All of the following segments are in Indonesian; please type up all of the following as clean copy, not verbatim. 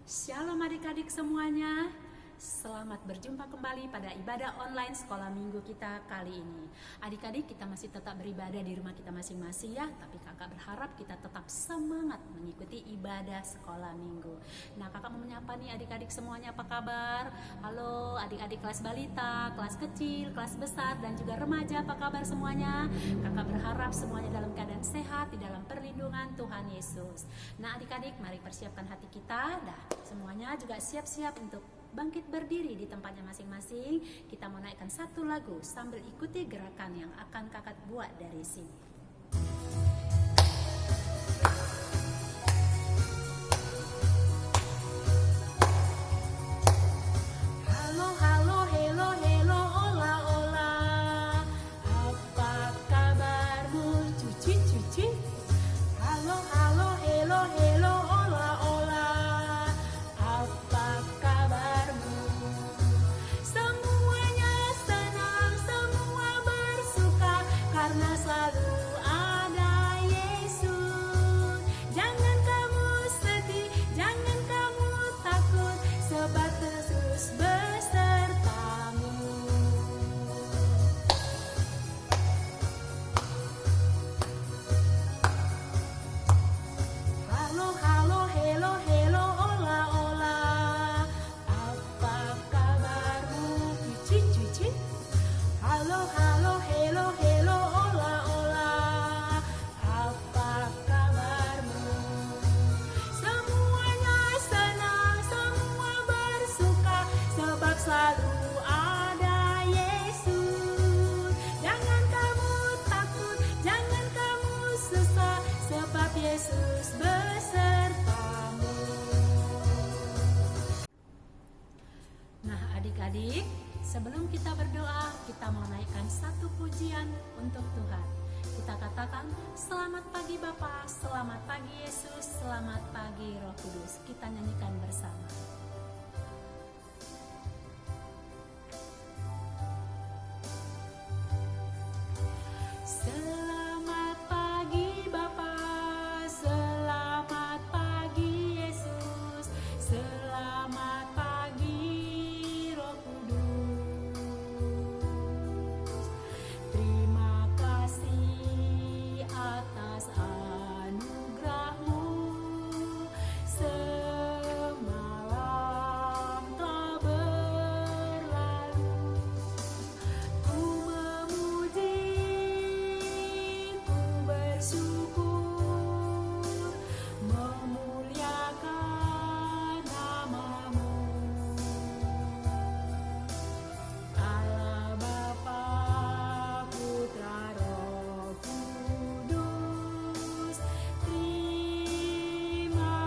Shalom adik-adik semuanya. Selamat berjumpa kembali pada ibadah online sekolah minggu kita kali ini. Adik-adik, kita masih tetap beribadah di rumah kita masing-masing ya, tapi kakak berharap kita tetap semangat mengikuti ibadah sekolah minggu. Nah, kakak mau menyapa nih adik-adik semuanya, apa kabar? Halo adik-adik kelas balita, kelas kecil, kelas besar, dan juga remaja, apa kabar semuanya? Kakak berharap semuanya dalam keadaan sehat di dalam perlindungan Tuhan Yesus. Nah adik-adik, mari persiapkan hati kita. Semuanya juga siap-siap untuk bangkit berdiri di tempatnya masing-masing. Kita mau naikkan satu lagu sambil ikuti gerakan yang akan kakak buat dari sini. Halo, halo, hello, hello, hola, hola. Apa kabarmu, cuci, cuci? Halo, halo, hello, hello, hola, hola. Apa kabarmu? Semuanya senang, semua bersuka karena selalu ada Yesus. Jangan kamu sedih, jangan kamu takut, sebab Yesus besertamu. Halo, halo, hello, hello, hola, hola. Apa kabarmu, cuci, cuci? Halo, halo, hello, hello, hola, hola. Apa kabarmu? Semuanya senang, semua bersuka, sebab selalu ada Yesus. Jangan kamu takut, jangan kamu susah, sebab Yesus besertamu. Nah adik-adik, sebelum kita berdoa, kita mau naikkan satu pujian untuk Tuhan. Kita katakan, selamat pagi Bapa, selamat pagi Yesus, selamat pagi Roh Kudus. Kita nyanyikan bersama. Selamat pagi Bapa, selamat pagi Yesus, selamat pagi Roh Kudus. Terima kasih atas anugerah-Mu. Semalam telah berlalu, ku memuji, ku bersyukur, memuliakan nama-Mu. Allah Bapa, Putra, Roh Kudus, terima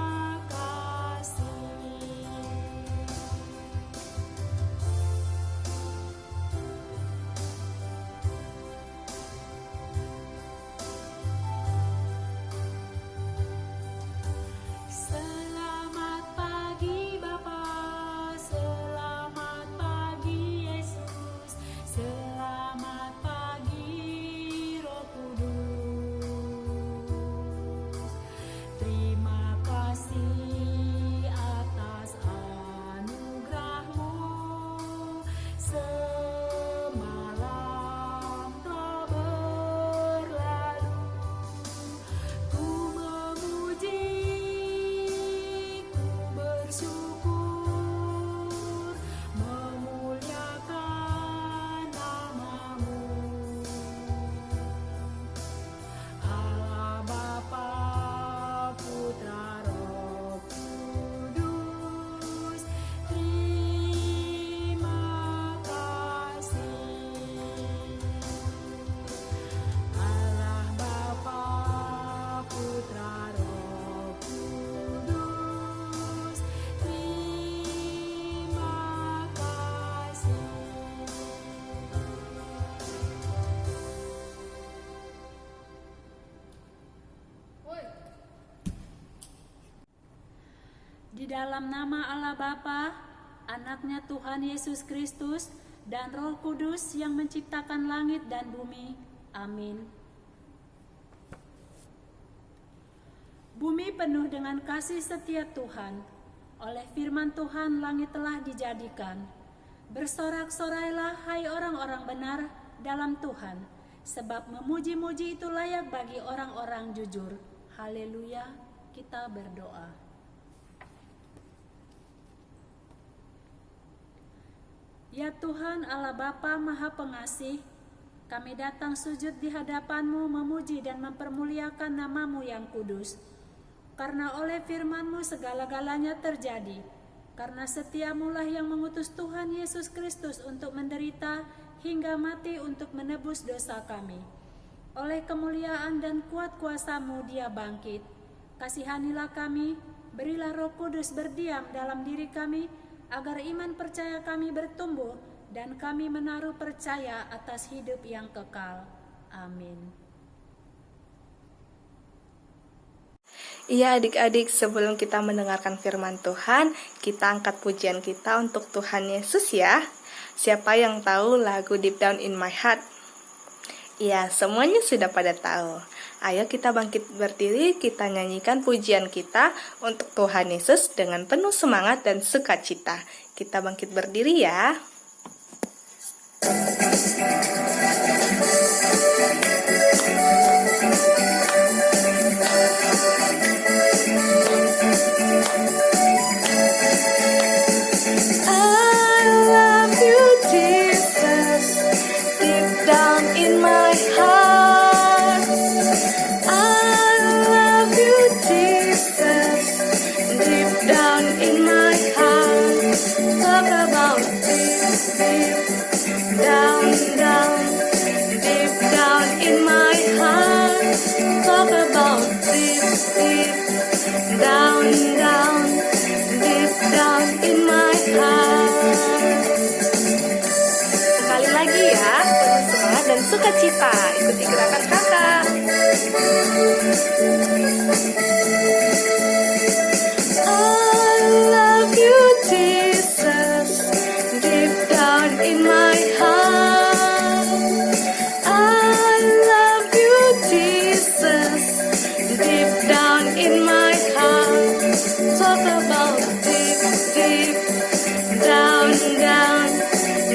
kasih. Selamat pagi Bapa, selamat pagi Yesus, selamat pagi Roh Kudus. Terima kasih atas anugerah-Mu. Semalam telah berlalu, ku memuji, ku bersyukur, memuliakan nama-Mu. Allah Bapa, Putra, Roh Kudus, terima kasih. Allah Bapa, Putra, Roh Kudus, terima kasih. Di dalam nama Allah Bapa, Anaknya Tuhan Yesus Kristus, dan Roh Kudus yang menciptakan langit dan bumi. Amin. Bumi penuh dengan kasih setia Tuhan. Oleh firman Tuhan langit telah dijadikan. Bersorak-sorailah hai orang-orang benar dalam Tuhan, sebab memuji-muji itu layak bagi orang-orang jujur. Haleluya, kita berdoa. Ya Tuhan Allah Bapa Maha Pengasih, kami datang sujud di hadapan-Mu memuji dan mempermuliakan nama-Mu yang kudus. Karena oleh firman-Mu segala-galanya terjadi. Karena setiamu lah yang mengutus Tuhan Yesus Kristus untuk menderita hingga mati untuk menebus dosa kami. Oleh kemuliaan dan kuat kuasa-Mu Dia bangkit. Kasihanilah kami, berilah Roh Kudus berdiam dalam diri kami, agar iman percaya kami bertumbuh dan kami menaruh percaya atas hidup yang kekal. Amin. Iya adik-adik, sebelum kita mendengarkan firman Tuhan, kita angkat pujian kita untuk Tuhan Yesus ya. Siapa yang tahu lagu Deep Down in My Heart? Iya, semuanya sudah pada tahu. Ayo kita bangkit berdiri, kita nyanyikan pujian kita untuk Tuhan Yesus dengan penuh semangat dan sukacita. Kita bangkit berdiri ya. Sekali lagi ya, penuh semangat dan sukacita. Ikuti gerakan kakak. I love you Jesus, deep down in my heart. I love you Jesus, deep down in my heart. Talk about deep, deep down, down,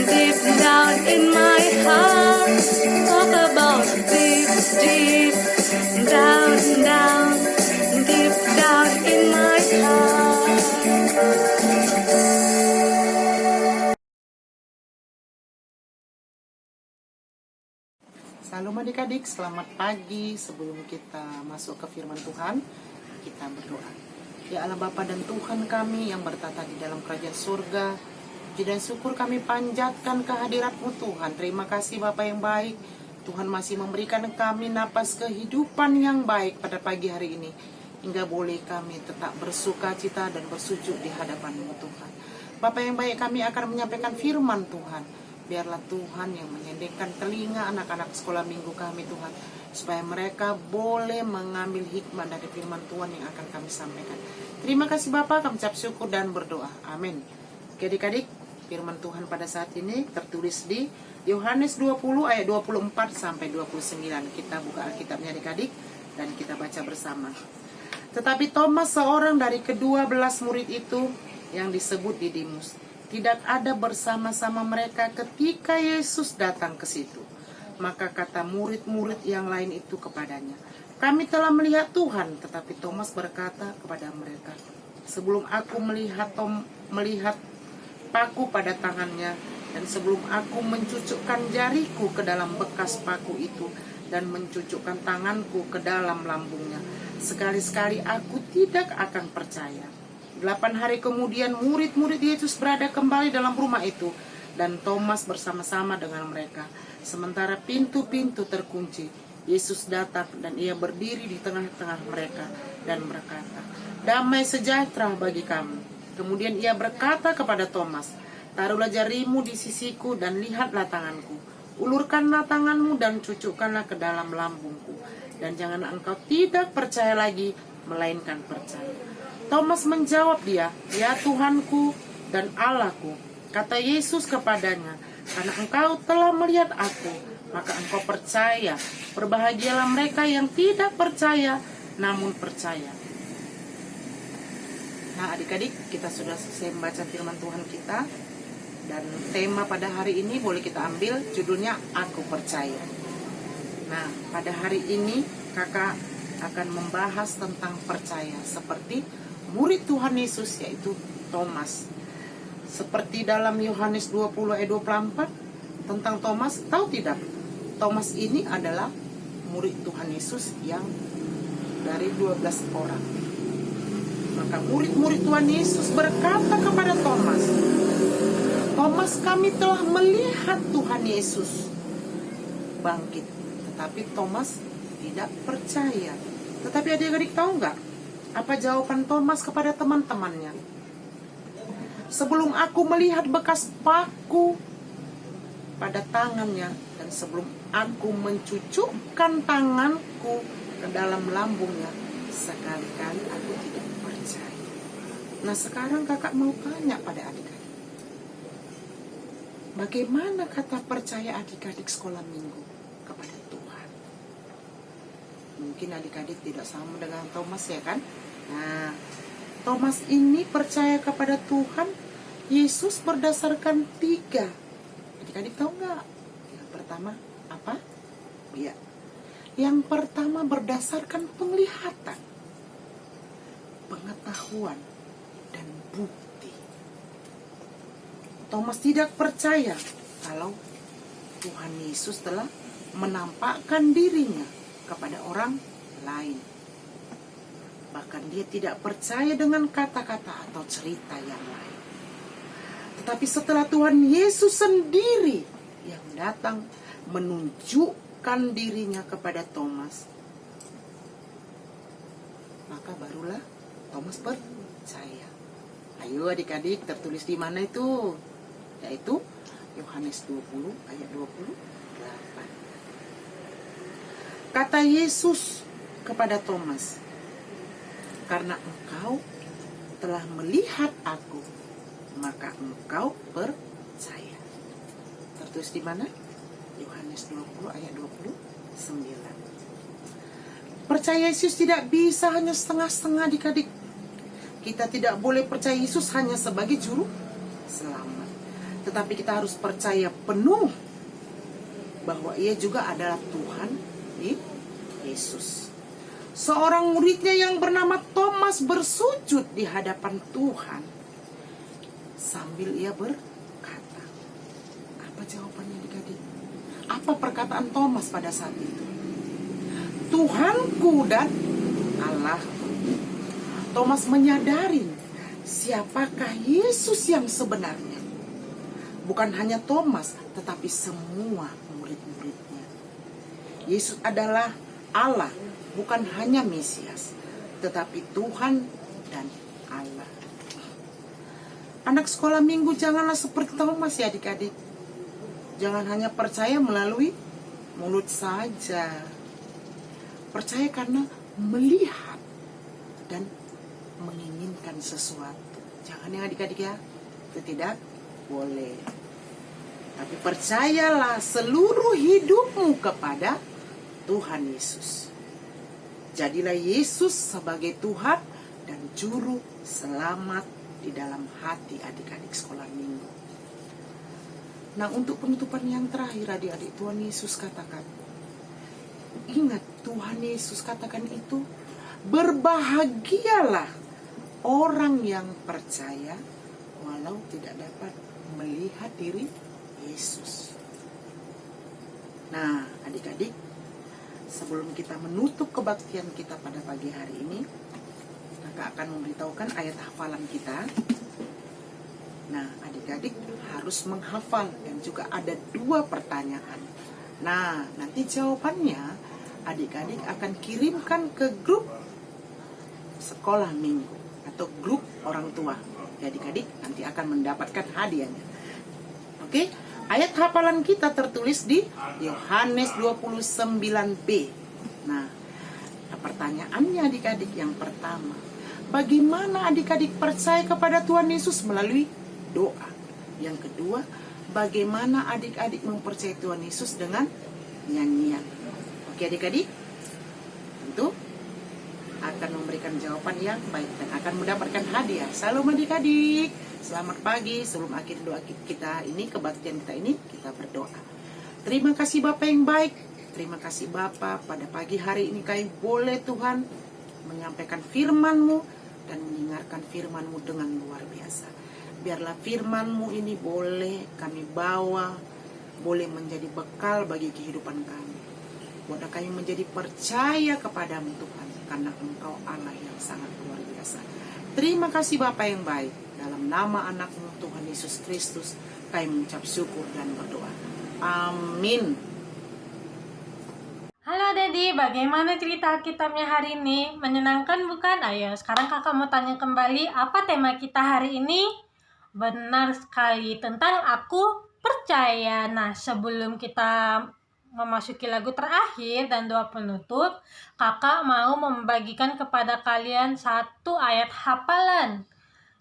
deep down in my heart. Talk about deep, deep down, down, deep down in my heart. Salam adik-adik, selamat pagi. Sebelum kita masuk ke firman Tuhan, kita berdoa. Ya Allah Bapa dan Tuhan kami yang bertata di dalam kerajaan surga, puji dan syukur kami panjatkan kehadirat-Mu Tuhan. Terima kasih Bapa yang baik. Tuhan masih memberikan kami napas kehidupan yang baik pada pagi hari ini, hingga boleh kami tetap bersuka cita dan bersujud di hadapan-Mu Tuhan. Bapa yang baik, kami akan menyampaikan firman Tuhan. Biarlah Tuhan yang menyendingkan telinga anak-anak sekolah minggu kami Tuhan, supaya mereka boleh mengambil hikmah dari firman Tuhan yang akan kami sampaikan. Terima kasih Bapa, kami ucap syukur dan berdoa. Amin. Oke adik-adik, firman Tuhan pada saat ini tertulis di Yohanes 20 ayat 24 sampai 29. Kita buka Alkitabnya adik-adik dan kita baca bersama. Tetapi Thomas, seorang dari ke-12 murid itu yang disebut Didimus, tidak ada bersama-sama mereka ketika Yesus datang ke situ. Maka kata murid-murid yang lain itu kepadanya, "Kami telah melihat Tuhan." Tetapi Thomas berkata kepada mereka, "Sebelum aku melihat paku pada tangannya, dan sebelum aku mencucukkan jariku ke dalam bekas paku itu, dan mencucukkan tanganku ke dalam lambungnya, sekali-sekali aku tidak akan percaya." 8 hari kemudian murid-murid Yesus berada kembali dalam rumah itu, dan Thomas bersama-sama dengan mereka. Sementara pintu-pintu terkunci, Yesus datang dan ia berdiri di tengah-tengah mereka dan berkata, "Damai sejahtera bagi kamu." Kemudian ia berkata kepada Thomas, "Taruhlah jarimu di sisiku dan lihatlah tanganku. Ulurkanlah tanganmu dan cucukkanlah ke dalam lambungku. Dan jangan engkau tidak percaya lagi, melainkan percaya." Thomas menjawab dia, "Ya Tuhanku dan Allahku." Kata Yesus kepadanya, "Karena engkau telah melihat aku, maka engkau percaya. Berbahagialah mereka yang tidak percaya, namun percaya." Nah, adik-adik, kita sudah selesai membaca firman Tuhan kita. Dan tema pada hari ini boleh kita ambil, judulnya Aku Percaya. Nah, pada hari ini kakak akan membahas tentang percaya seperti murid Tuhan Yesus, yaitu Thomas. Seperti dalam Yohanes 20 ayat 24 tentang Thomas, tahu tidak? Thomas ini adalah murid Tuhan Yesus yang dari 12 orang. Maka murid-murid Tuhan Yesus berkata kepada Thomas, Thomas, kami telah melihat Tuhan Yesus bangkit. Tetapi Thomas tidak percaya. Tetapi adik-adik tahu nggak apa jawaban Thomas kepada teman-temannya? Sebelum aku melihat bekas paku pada tangannya, dan sebelum aku mencucukkan tanganku ke dalam lambungnya, sekali-kali aku tidak percaya. Nah, sekarang kakak mau tanya pada adik-adik, bagaimana kata percaya adik-adik sekolah minggu kepada Tuhan? Mungkin adik-adik tidak sama dengan Thomas, ya kan? Nah, Thomas ini percaya kepada Tuhan Yesus berdasarkan 3. Adik-adik tahu nggak? Yang pertama apa? Ya. Yang pertama berdasarkan penglihatan, pengetahuan, dan bukti. Thomas tidak percaya kalau Tuhan Yesus telah menampakkan dirinya kepada orang lain. Bahkan dia tidak percaya dengan kata-kata atau cerita yang lain. Tetapi setelah Tuhan Yesus sendiri yang datang menunjukkan dirinya kepada Thomas, maka barulah Thomas percaya. Ayo adik-adik, tertulis di mana itu? Yaitu Yohanes 20 ayat 28. Kata Yesus kepada Thomas, karena engkau telah melihat aku, maka engkau percaya. Tertulis di mana? Yohanes 20 ayat 29. Percaya Yesus tidak bisa hanya setengah-setengah adik-adik. Kita tidak boleh percaya Yesus hanya sebagai juru selamat. Tetapi kita harus percaya penuh bahwa ia juga adalah Tuhan Yesus. Seorang muridnya yang bernama Thomas bersujud di hadapan Tuhan sambil ia berkata, apa jawabannya adik-adik? Apa perkataan Thomas pada saat itu? Tuhanku dan Allahku. Thomas menyadari siapakah Yesus yang sebenarnya. Bukan hanya Thomas, tetapi semua murid-muridnya. Yesus adalah Allah, bukan hanya Mesias, tetapi Tuhan dan Allah. Anak sekolah minggu, janganlah seperti Thomas ya adik-adik. Jangan hanya percaya melalui mulut saja. Percaya karena melihat dan menginginkan sesuatu. Jangan ya adik-adik ya, itu tidak boleh. Tapi percayalah seluruh hidupmu kepada Tuhan Yesus. Jadilah Yesus sebagai Tuhan dan Juru Selamat di dalam hati adik-adik sekolah minggu. Nah, untuk penutupan yang terakhir adik-adik, Tuhan Yesus katakan, ingat Tuhan Yesus katakan itu, berbahagialah orang yang percaya walau tidak dapat melihat diri Yesus. Nah, adik-adik, sebelum kita menutup kebaktian kita pada pagi hari ini, kakak akan memberitahukan ayat hafalan kita. Nah, adik-adik harus menghafal dan juga ada 2 pertanyaan. Nah, nanti jawabannya adik-adik akan kirimkan ke grup sekolah minggu atau grup orang tua. Adik-adik nanti akan mendapatkan hadiahnya. Oke, ayat hafalan kita tertulis di Yohanes 29b. Nah, pertanyaannya adik-adik yang pertama, bagaimana adik-adik percaya kepada Tuhan Yesus melalui doa? Yang kedua, bagaimana adik-adik mempercayai Tuhan Yesus dengan nyanyian? Oke adik-adik, tentu akan memberikan memberikan jawaban yang baik dan akan mendapatkan hadiah. Salam adik-adik, selamat pagi. Sebelum akhir doa kita ini, kebaktian kita ini, kita berdoa. Terima kasih Bapa yang baik. Terima kasih Bapa, pada pagi hari ini kami boleh Tuhan menyampaikan firman-Mu dan mendengarkan firman-Mu dengan luar biasa. Biarlah firman-Mu ini boleh kami bawa, boleh menjadi bekal bagi kehidupan kami. Buatlah kami menjadi percaya kepadamu Tuhan, karena Engkau Allah yang sangat luar biasa. Terima kasih Bapa yang baik. Dalam nama anak-Mu Tuhan Yesus Kristus, kami mengucap syukur dan berdoa. Amin. Halo Dedi, bagaimana cerita Alkitabnya hari ini? Menyenangkan bukan? Ayo, sekarang kakak mau tanya kembali, apa tema kita hari ini? Benar sekali, tentang aku percaya. Nah, sebelum kita memasuki lagu terakhir dan doa penutup, kakak mau membagikan kepada kalian satu ayat hafalan.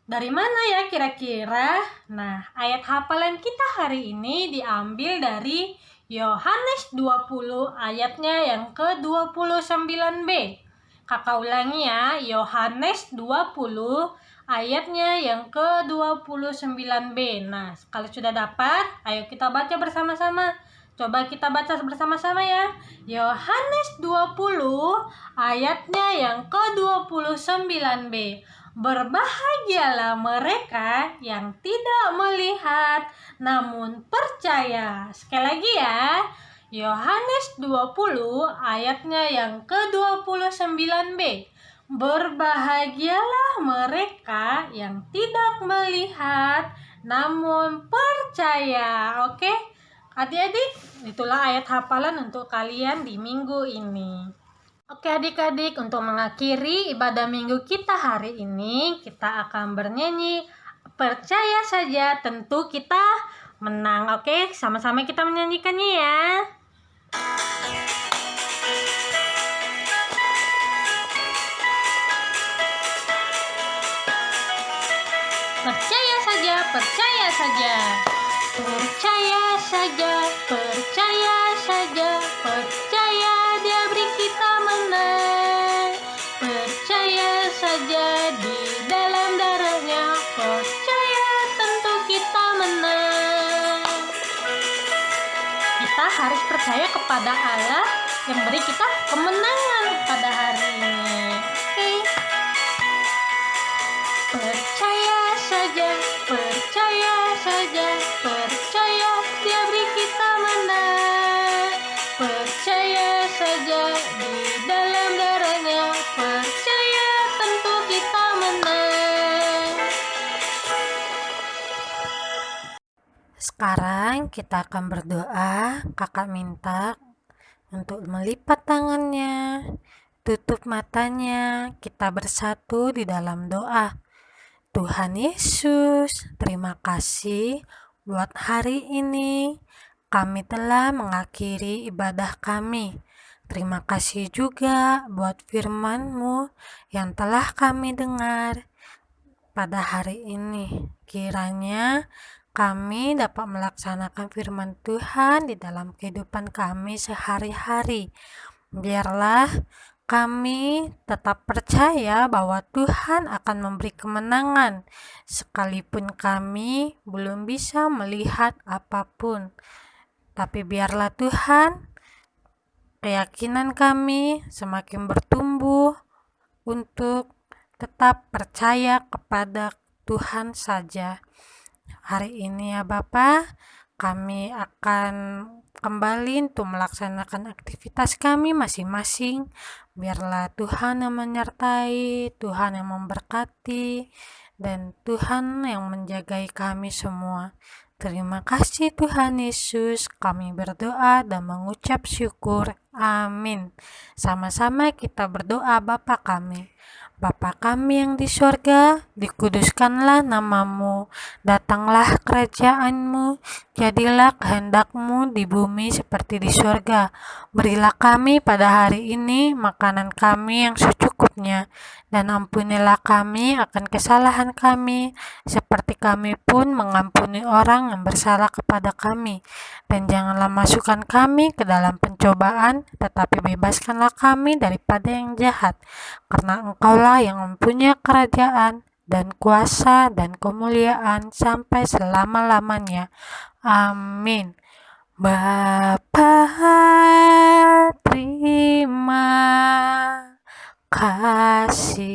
Dari mana ya kira-kira? Nah, ayat hafalan kita hari ini diambil dari Yohanes 20 ayatnya yang ke-29b. Kakak ulangi ya, Yohanes 20 ayatnya yang ke-29b. Nah, kalau sudah dapat, ayo kita baca bersama-sama. Coba kita baca bersama-sama ya. Yohanes 20 ayatnya yang ke-29b. Berbahagialah mereka yang tidak melihat namun percaya. Sekali lagi ya. Yohanes 20 ayatnya yang ke-29b. Berbahagialah mereka yang tidak melihat namun percaya. Oke? Adik-adik, itulah ayat hafalan untuk kalian di minggu ini. Oke adik-adik, untuk mengakhiri ibadah minggu kita hari ini, kita akan bernyanyi Percaya Saja Tentu Kita Menang. Oke, sama-sama kita menyanyikannya ya. Percaya saja, percaya saja. Percaya saja, percaya saja, percaya Dia beri kita menang. Percaya saja di dalam darah-Nya, percaya tentu kita menang. Kita harus percaya kepada Allah yang beri kita kemenangan pada hari ini. Oke. Percaya saja, percaya saja, percaya Dia beri kita menang. Percaya saja di dalam darah-Nya, percaya tentu kita menang. Sekarang kita akan berdoa. Kakak minta untuk melipat tangannya, tutup matanya, kita bersatu di dalam doa. Tuhan Yesus, terima kasih buat hari ini. Kami telah mengakhiri ibadah kami. Terima kasih juga buat firman-Mu yang telah kami dengar pada hari ini. Kiranya kami dapat melaksanakan firman Tuhan di dalam kehidupan kami sehari-hari. Biarlah kami tetap percaya bahwa Tuhan akan memberi kemenangan, sekalipun kami belum bisa melihat apapun. Tapi biarlah Tuhan, keyakinan kami semakin bertumbuh untuk tetap percaya kepada Tuhan saja. Hari ini ya Bapa, kami akan kembali untuk melaksanakan aktivitas kami masing-masing. Biarlah Tuhan yang menyertai, Tuhan yang memberkati, dan Tuhan yang menjagai kami semua. Terima kasih Tuhan Yesus, kami berdoa dan mengucap syukur. Amin. Sama-sama kita berdoa Bapa kami. Bapa kami yang di sorga, dikuduskanlah nama-Mu, datanglah kerajaan-Mu, jadilah kehendak-Mu di bumi seperti di sorga. Berilah kami pada hari ini makanan kami yang secukupnya, secukupnya. Dan ampunilah kami akan kesalahan kami, seperti kami pun mengampuni orang yang bersalah kepada kami. Dan janganlah masukkan kami ke dalam pencobaan, tetapi bebaskanlah kami daripada yang jahat. Karena Engkaulah yang mempunyai kerajaan, dan kuasa, dan kemuliaan sampai selama-lamanya. Amin. Bapa, terima kasih.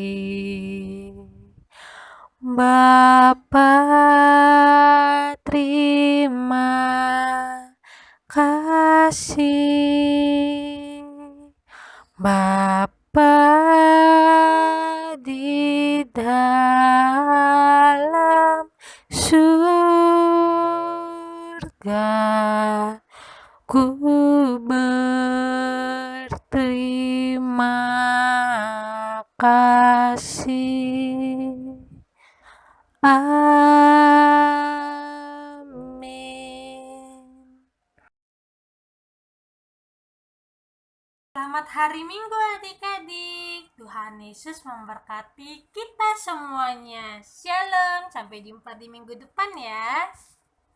Bapa, terima kasih. Bapa di dalam surga, ku berterima kasih. Amin. Selamat hari Minggu adik-adik. Tuhan Yesus memberkati kita semuanya. Shalom, sampai jumpa di minggu depan ya.